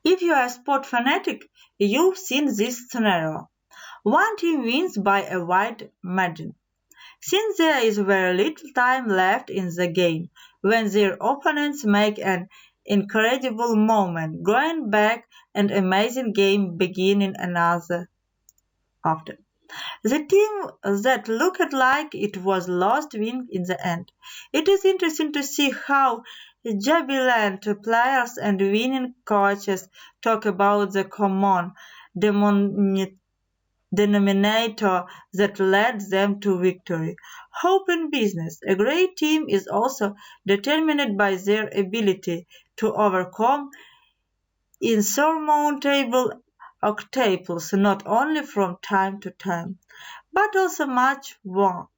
If you are a sport fanatic, you've seen this scenario. One team wins by a wide margin. Since there is very little time left in the game, when their opponents make an incredible moment, going back and amazing game beginning another after. The team that looked like it was lost wins in the end. It is interesting to see how jubilant players and winning coaches talk about the common denominator that led them to victory. Hope in business. A great team is also determined by their ability to overcome insurmountable obstacles not only from time to time, but also much more.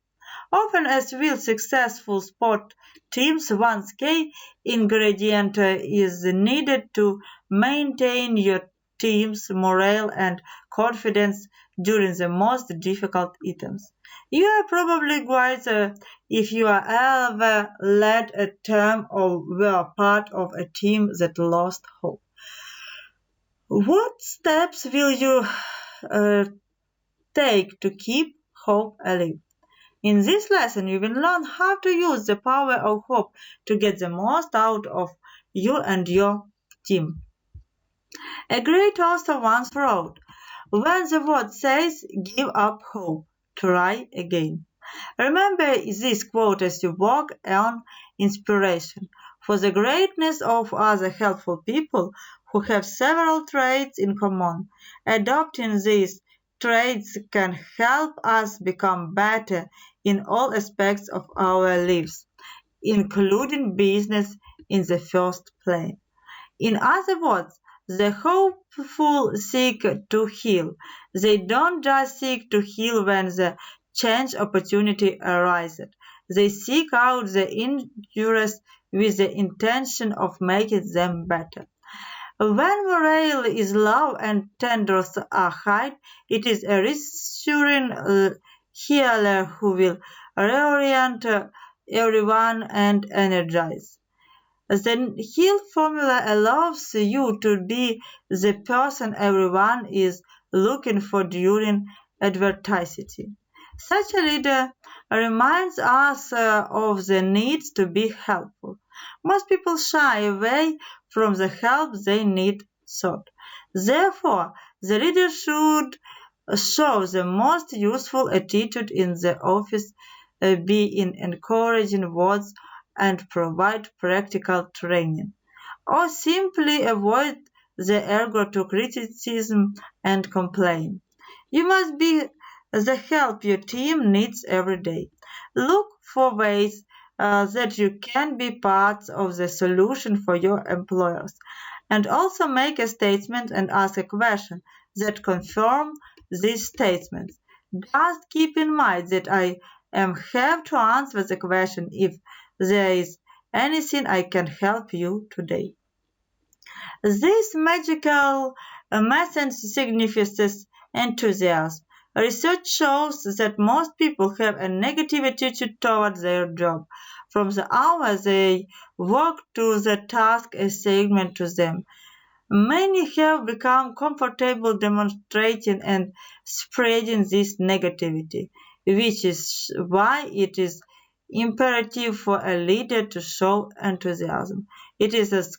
Often, as with successful sport teams, one key ingredient is needed to maintain your team's morale and confidence during the most difficult items. You are probably quite if you are ever led a team or were part of a team that lost hope. What steps will you take to keep hope alive? In this lesson, you will learn how to use the power of hope to get the most out of you and your team. A great author once wrote, "When the world says give up hope, try again." Remember this quote as you work on inspiration for the greatness of other helpful people who have several traits in common. Adopting these traits can help us become better in all aspects of our lives, including business in the first place. In other words, the hopeful seek to heal. They don't just seek to heal when the change opportunity arises. They seek out the injuries with the intention of making them better. When morale is low and tenders are high, it is a reassuring healer who will reorient everyone and energize. The heal formula allows you to be the person everyone is looking for during adversity. Such a leader reminds us of the need to be helpful. Most people shy away from the help they need sought. Therefore, the leader should show the most useful attitude in the office, be in encouraging words and provide practical training, or simply avoid the ergo to criticism and complain. You must be the help your team needs every day. Look for ways that you can be part of the solution for your employers, and also make a statement and ask a question that confirm these statements. Just keep in mind that I have to answer the question if there is anything I can help you today. This magical message signifies enthusiasm. Research shows that most people have a negative attitude toward their job from the hour they work to the task assigned to them. Many have become comfortable demonstrating and spreading this negativity, which is why it is imperative for a leader to show enthusiasm. It is as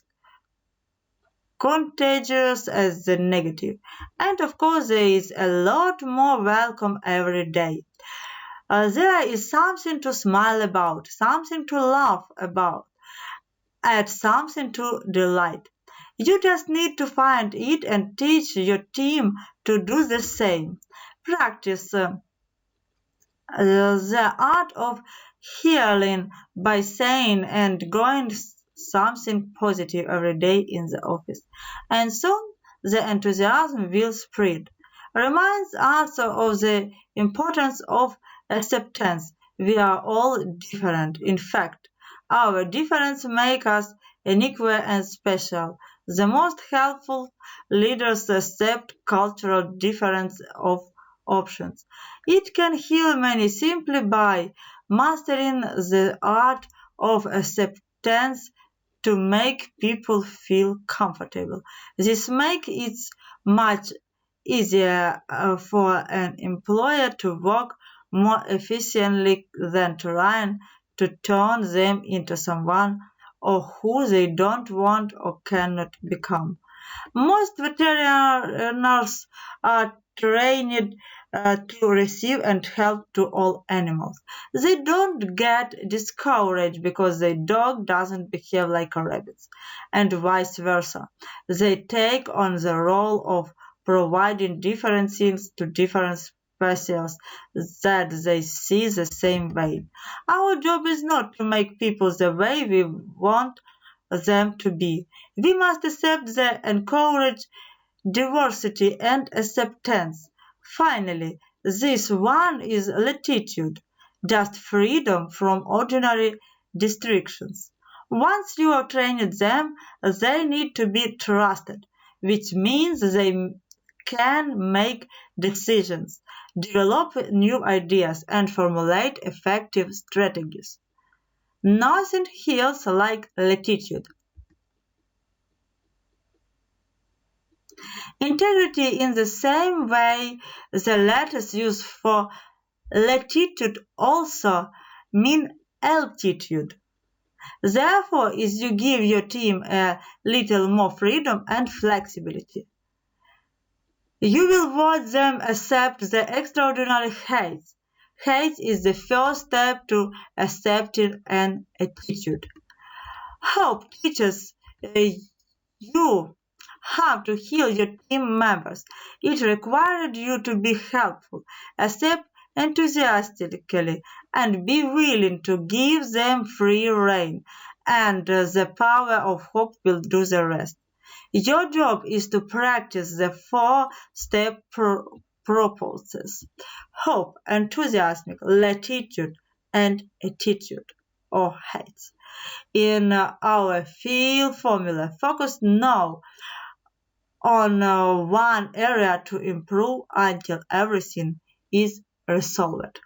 contagious as the negative. And of course, there is a lot more welcome every day. There is something to smile about, something to laugh about, and something to delight. You just need to find it and teach your team to do the same. Practice the art of healing by saying and going something positive every day in the office. And soon the enthusiasm will spread. Reminds us of the importance of acceptance. We are all different. In fact, our difference makes us unique and special. The most helpful leaders accept cultural difference of options. It can heal many simply by mastering the art of acceptance to make people feel comfortable. This makes it much easier for an employer to work more efficiently than trying to turn them into someone or who they don't want or cannot become. Most veterinarians are trained to receive and help to all animals. They don't get discouraged because their dog doesn't behave like a rabbit, and vice versa. They take on the role of providing different things to different species that they see the same way. Our job is not to make people the way we want them to be. We must accept the encourage diversity and acceptance. Finally, this one is latitude, just freedom from ordinary restrictions. Once you have trained them, they need to be trusted, which means they can make decisions, develop new ideas, and formulate effective strategies. Nothing feels like latitude. Integrity in the same way the letters used for latitude also mean altitude. Therefore, is you give your team a little more freedom and flexibility. You will watch them accept the extraordinary heights. Height is the first step to accepting an attitude. Hope teaches you how to heal your team members. It required you to be helpful, accept enthusiastically, and be willing to give them free rein, and the power of hope will do the rest. Your job is to practice the four-step process: hope, enthusiasm, latitude, and attitude or heights. In our field formula, focus now on one area to improve until everything is resolved.